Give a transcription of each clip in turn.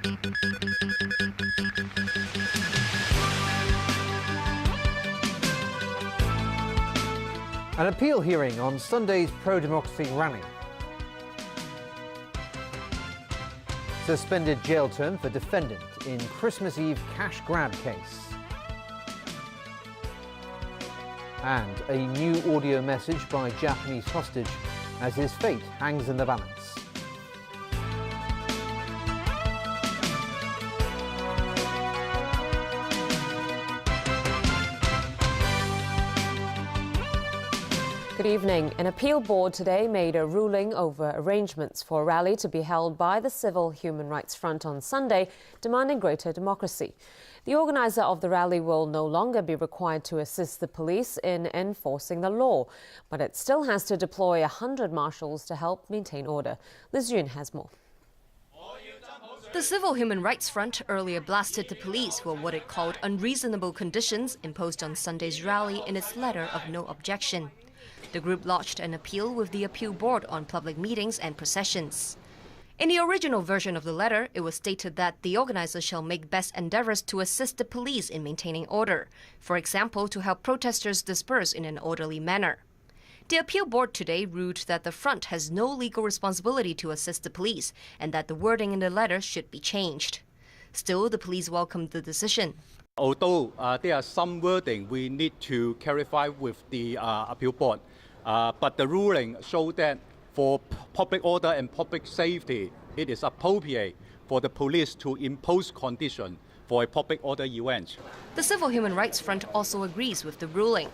An appeal hearing on Sunday's pro-democracy rally. Suspended jail term for defendant in Christmas Eve cash grab case. And a new audio message by Japanese hostage as his fate hangs in the balance. Good evening. An appeal board today made a ruling over arrangements for a rally to be held by the Civil Human Rights Front on Sunday, demanding greater democracy. The organizer of the rally will no longer be required to assist the police in enforcing the law, but it still has to deploy 100 marshals to help maintain order. Liz Yun has more. The Civil Human Rights Front earlier blasted the police for what it called unreasonable conditions imposed on Sunday's rally in its letter of no objection. The group lodged an appeal with the Appeal Board on public meetings and processions. In the original version of the letter, it was stated that the organizers shall make best endeavors to assist the police in maintaining order, for example, to help protesters disperse in an orderly manner. The Appeal Board today ruled that the front has no legal responsibility to assist the police and that the wording in the letter should be changed. Still, the police welcomed the decision. Although there are some wording we need to clarify with the Appeal Board, but the ruling showed that for public order and public safety, it is appropriate for the police to impose conditions for a public order event. The Civil Human Rights Front also agrees with the ruling.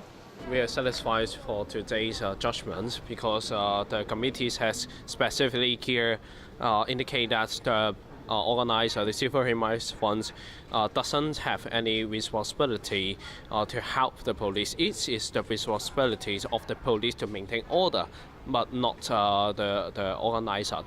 We are satisfied for today's judgment because the committees has specifically here indicate that the organizer, the Civil Human Rights Fund, doesn't have any responsibility to help the police. It is the responsibility of the police to maintain order, but not the organizer.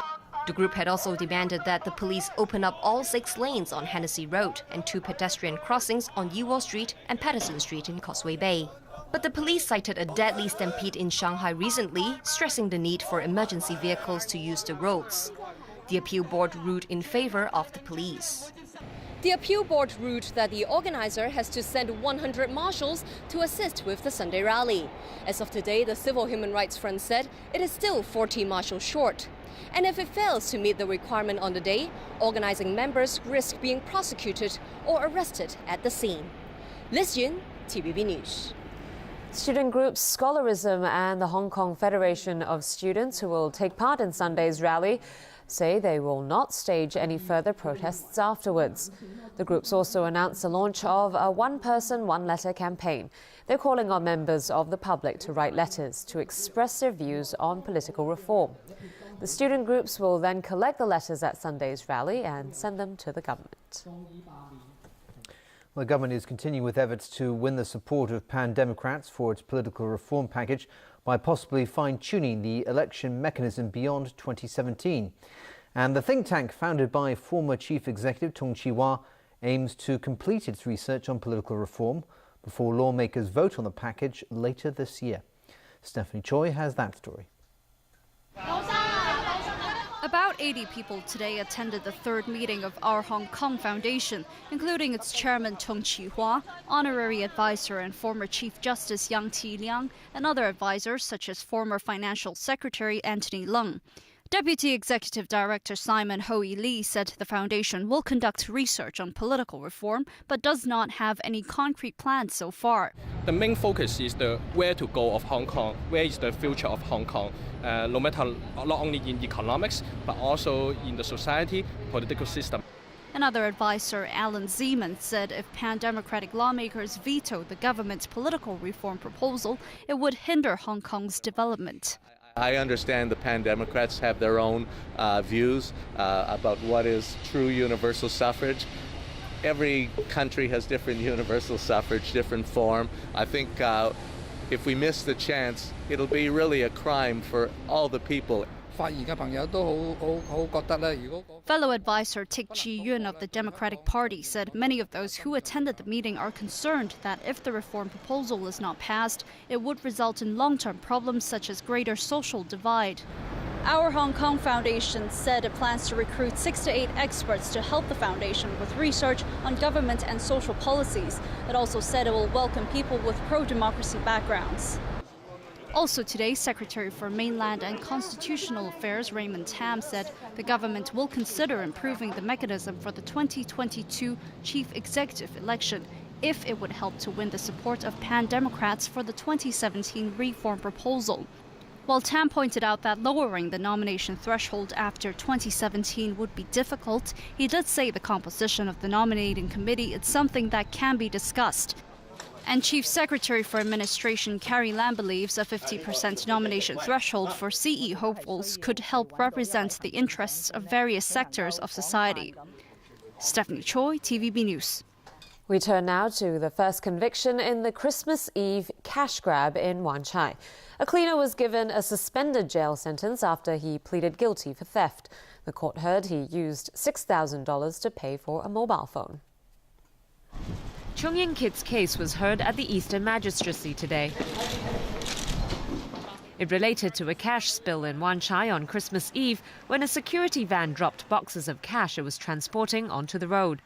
The group had also demanded that the police open up all 6 lanes on Hennessy Road and 2 pedestrian crossings on Ewell Street and Patterson Street in Causeway Bay. But the police cited a deadly stampede in Shanghai recently, stressing the need for emergency vehicles to use the roads. The Appeal Board ruled in favor of the police. The Appeal Board ruled that the organizer has to send 100 marshals to assist with the Sunday rally. As of today, the Civil Human Rights Front said it is still 40 marshals short. And if it fails to meet the requirement on the day, organizing members risk being prosecuted or arrested at the scene. Liz Yun, TVB News. Student groups Scholarism and the Hong Kong Federation of Students, who will take part in Sunday's rally, say they will not stage any further protests afterwards. The groups also announced the launch of a one-person, one-letter campaign. They're calling on members of the public to write letters to express their views on political reform. The student groups will then collect the letters at Sunday's rally and send them to the government. The government is continuing with efforts to win the support of pan-democrats for its political reform package by possibly fine-tuning the election mechanism beyond 2017. And the think tank founded by former Chief Executive Tung Chee-hwa aims to complete its research on political reform before lawmakers vote on the package later this year. Stephanie Choi has that story. About 80 people today attended the third meeting of Our Hong Kong Foundation, including its chairman Tung Chee-hwa, honorary advisor and former Chief Justice Yang Ti-liang, and other advisors such as former Financial Secretary Anthony Leung. Deputy Executive Director Simon Hui Lee said the foundation will conduct research on political reform, but does not have any concrete plans so far. The main focus is the where to go of Hong Kong, where is the future of Hong Kong, no matter not only in economics, but also in the society, political system. Another advisor, Alan Zeman, said if pan-democratic lawmakers veto the government's political reform proposal, it would hinder Hong Kong's development. I understand the pan-democrats have their own views about what is true universal suffrage. Every country has different universal suffrage, different form. I think if we miss the chance, it'll be really a crime for all the people. Fellow advisor Tik Chi-yun of the Democratic Party said many of those who attended the meeting are concerned that if the reform proposal is not passed, it would result in long-term problems such as greater social divide. Our Hong Kong Foundation said it plans to recruit 6 to 8 experts to help the foundation with research on government and social policies. It also said it will welcome people with pro-democracy backgrounds. Also today, Secretary for Mainland and Constitutional Affairs Raymond Tam said the government will consider improving the mechanism for the 2022 chief executive election if it would help to win the support of pan-Democrats for the 2017 reform proposal. While Tam pointed out that lowering the nomination threshold after 2017 would be difficult, he did say the composition of the nominating committee is something that can be discussed. And Chief Secretary for Administration Carrie Lam believes a 50% nomination threshold for CE hopefuls could help represent the interests of various sectors of society. Stephanie Choi, TVB News. We turn now to the first conviction in the Christmas Eve cash grab in Wan Chai. A cleaner was given a suspended jail sentence after he pleaded guilty for theft. The court heard he used $6,000 to pay for a mobile phone. Chung Ying Kit's case was heard at the Eastern Magistracy today. It related to a cash spill in Wan Chai on Christmas Eve when a security van dropped boxes of cash it was transporting onto the road.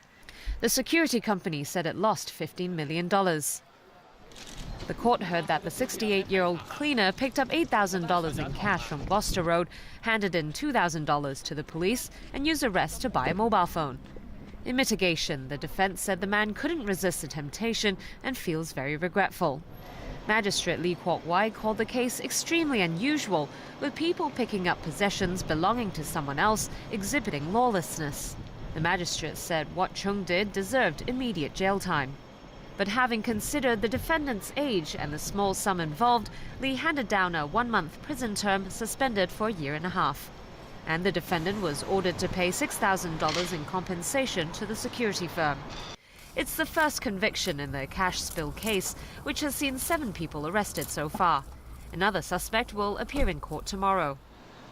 The security company said it lost $15 million. The court heard that the 68-year-old cleaner picked up $8,000 in cash from Gloucester Road, handed in $2,000 to the police, and used the rest to buy a mobile phone. In mitigation, the defense said the man couldn't resist the temptation and feels very regretful. Magistrate Lee Kwok Wai called the case extremely unusual, with people picking up possessions belonging to someone else exhibiting lawlessness. The magistrate said what Chung did deserved immediate jail time. But having considered the defendant's age and the small sum involved, Lee handed down a 1-month prison term suspended for a year and a half. And the defendant was ordered to pay $6,000 in compensation to the security firm. It's the first conviction in the cash spill case, which has seen 7 people arrested so far. Another suspect will appear in court tomorrow.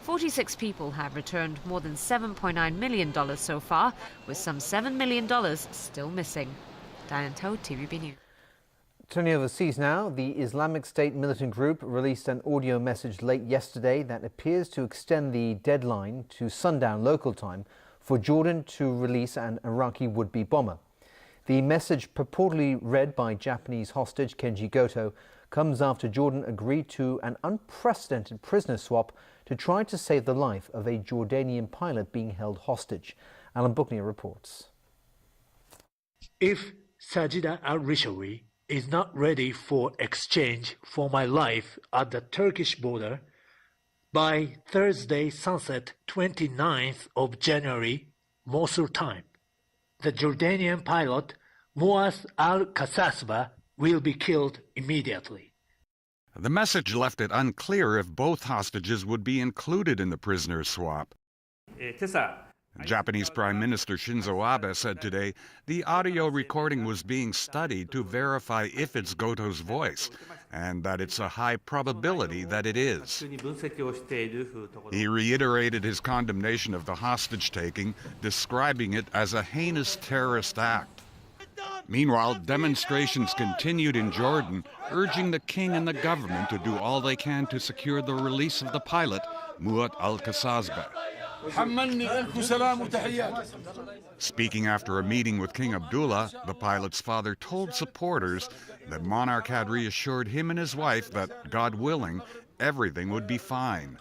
46 people have returned more than $7.9 million so far, with some $7 million still missing. Diane, TVB News. Turning overseas now, the Islamic State militant group released an audio message late yesterday that appears to extend the deadline to sundown local time for Jordan to release an Iraqi would-be bomber. The message, purportedly read by Japanese hostage Kenji Goto, comes after Jordan agreed to an unprecedented prisoner swap to try to save the life of a Jordanian pilot being held hostage. Alan Buckner reports. If Sajida al-Rishawi is not ready for exchange for my life at the Turkish border by Thursday sunset 29th of January, Mosul time, the Jordanian pilot Muaz al-Kasasba will be killed immediately. The message left it unclear if both hostages would be included in the prisoner swap. Japanese Prime Minister Shinzo Abe said today the audio recording was being studied to verify if it's Goto's voice, and that it's a high probability that it is. He reiterated his condemnation of the hostage-taking, describing it as a heinous terrorist act. Meanwhile, demonstrations continued in Jordan, urging the king and the government to do all they can to secure the release of the pilot, Muaz al-Kasasba. Speaking after a meeting with King Abdullah, the pilot's father told supporters that monarch had reassured him and his wife that, God willing, everything would be fine.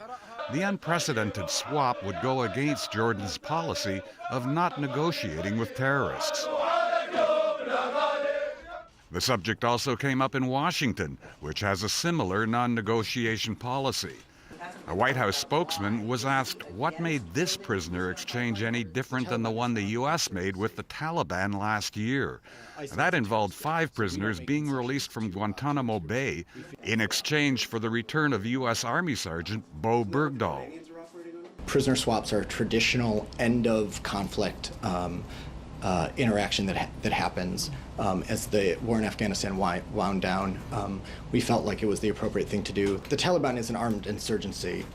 The unprecedented swap would go against Jordan's policy of not negotiating with terrorists. The subject also came up in Washington, which has a similar non-negotiation policy. A White House spokesman was asked what made this prisoner exchange any different than the one the U.S. made with the Taliban last year. That involved 5 prisoners being released from Guantanamo Bay in exchange for the return of U.S. Army Sergeant Bo Bergdahl. Prisoner swaps are a traditional end-of-conflict interaction that happens as the war in Afghanistan wound down. We felt like it was the appropriate thing to do. The Taliban is an armed insurgency.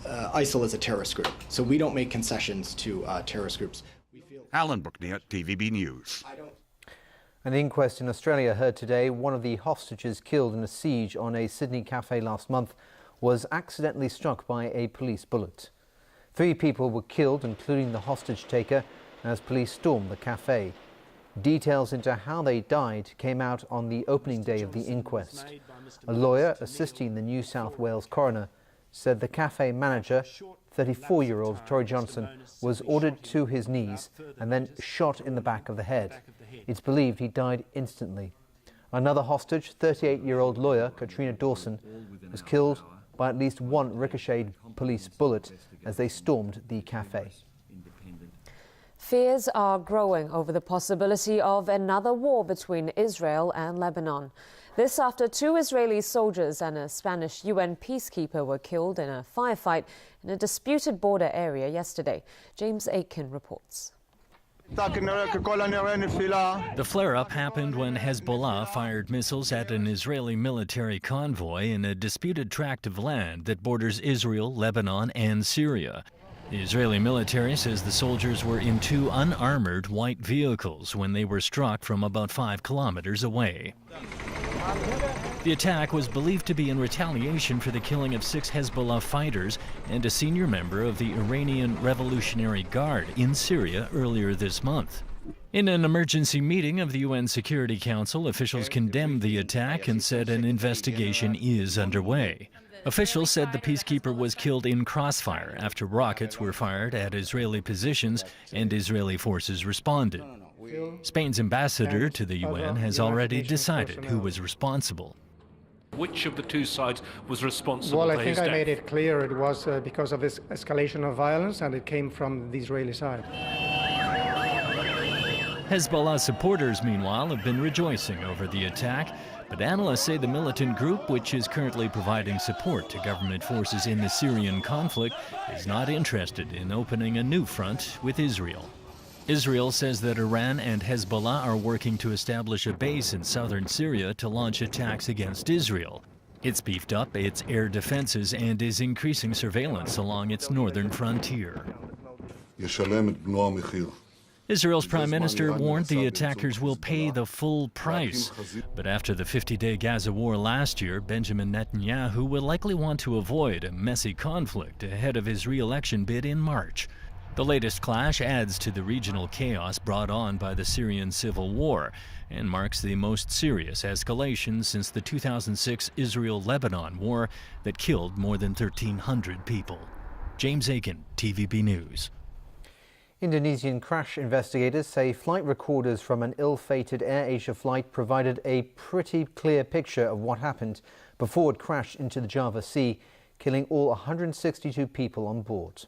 ISIL is a terrorist group, so we don't make concessions to terrorist groups. Alan Buckner, TVB News. An inquest in Australia heard today one of the hostages killed in a siege on a Sydney cafe last month was accidentally struck by a police bullet. 3 people were killed, including the hostage-taker, as police stormed the cafe. Details into how they died came out on the opening day of the inquest. A lawyer assisting the New South Wales coroner said the cafe manager, 34-year-old Tory Johnson, was ordered to his knees and then shot in the back of the head. It's believed he died instantly. Another hostage, 38-year-old lawyer Katrina Dawson, was killed by at least one ricocheted police bullet as they stormed the cafe. Fears are growing over the possibility of another war between Israel and Lebanon. This after 2 Israeli soldiers and a Spanish UN peacekeeper were killed in a firefight in a disputed border area yesterday. James Aiken reports. The flare-up happened when Hezbollah fired missiles at an Israeli military convoy in a disputed tract of land that borders Israel, Lebanon, and Syria. The Israeli military says the soldiers were in 2 unarmored white vehicles when they were struck from about 5 kilometers away. The attack was believed to be in retaliation for the killing of 6 Hezbollah fighters and a senior member of the Iranian Revolutionary Guard in Syria earlier this month. In an emergency meeting of the UN Security Council, officials condemned the attack and said an investigation is underway. Officials said the peacekeeper was killed in crossfire after rockets were fired at Israeli positions and Israeli forces responded. Spain's ambassador to the UN has already decided who was responsible. Which of the 2 sides was responsible Well, for his I think death? I made it clear it was because of this escalation of violence, and it came from the Israeli side. Hezbollah supporters, meanwhile, have been rejoicing over the attack, but analysts say the militant group, which is currently providing support to government forces in the Syrian conflict, is not interested in opening a new front with Israel. Israel says that Iran and Hezbollah are working to establish a base in southern Syria to launch attacks against Israel. It's beefed up its air defenses and is increasing surveillance along its northern frontier. Israel's prime minister warned the attackers will pay the full price. But after the 50-day Gaza war last year, Benjamin Netanyahu will likely want to avoid a messy conflict ahead of his re-election bid in March. The latest clash adds to the regional chaos brought on by the Syrian civil war and marks the most serious escalation since the 2006 Israel-Lebanon war that killed more than 1,300 people. James Aiken, TVB News. Indonesian crash investigators say flight recorders from an ill-fated AirAsia flight provided a pretty clear picture of what happened before it crashed into the Java Sea, killing all 162 people on board.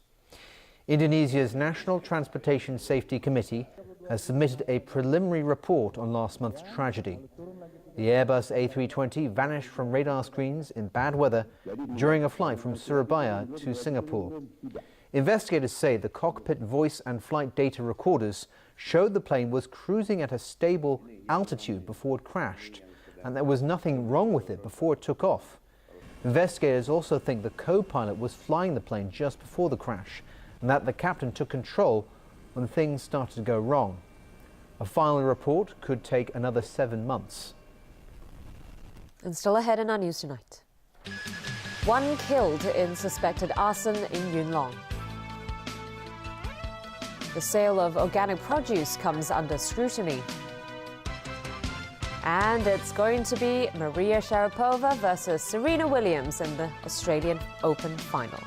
Indonesia's National Transportation Safety Committee has submitted a preliminary report on last month's tragedy. The Airbus A320 vanished from radar screens in bad weather during a flight from Surabaya to Singapore. Investigators say the cockpit voice and flight data recorders showed the plane was cruising at a stable altitude before it crashed, and there was nothing wrong with it before it took off. Investigators also think the co-pilot was flying the plane just before the crash, and that the captain took control when things started to go wrong. A final report could take another 7 months. And still ahead in our news tonight. 1 killed in suspected arson in Yuen Long. The sale of organic produce comes under scrutiny. And it's going to be Maria Sharapova versus Serena Williams in the Australian Open final.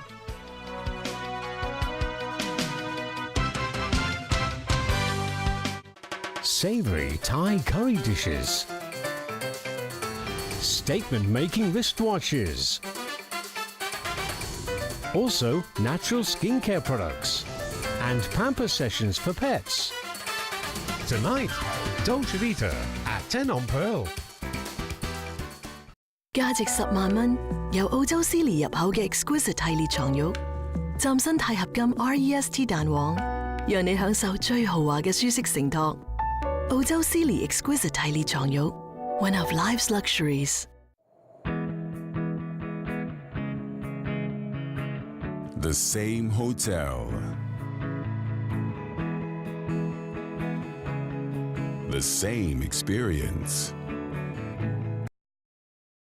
Savoury Thai curry dishes, statement-making wristwatches, also natural skincare products, and pamper sessions for pets. Tonight, Dolce Vita at 10 on Pearl. 價值10萬蚊，由澳洲 Sealy 入口嘅 Exquisite 系列床褥，嶄新鈦合金 REST 彈簧，讓你享受最豪華嘅舒適承托。澳洲 Sealy Exquisite 系列床褥 ，one of life's luxuries. The same hotel. The same experience.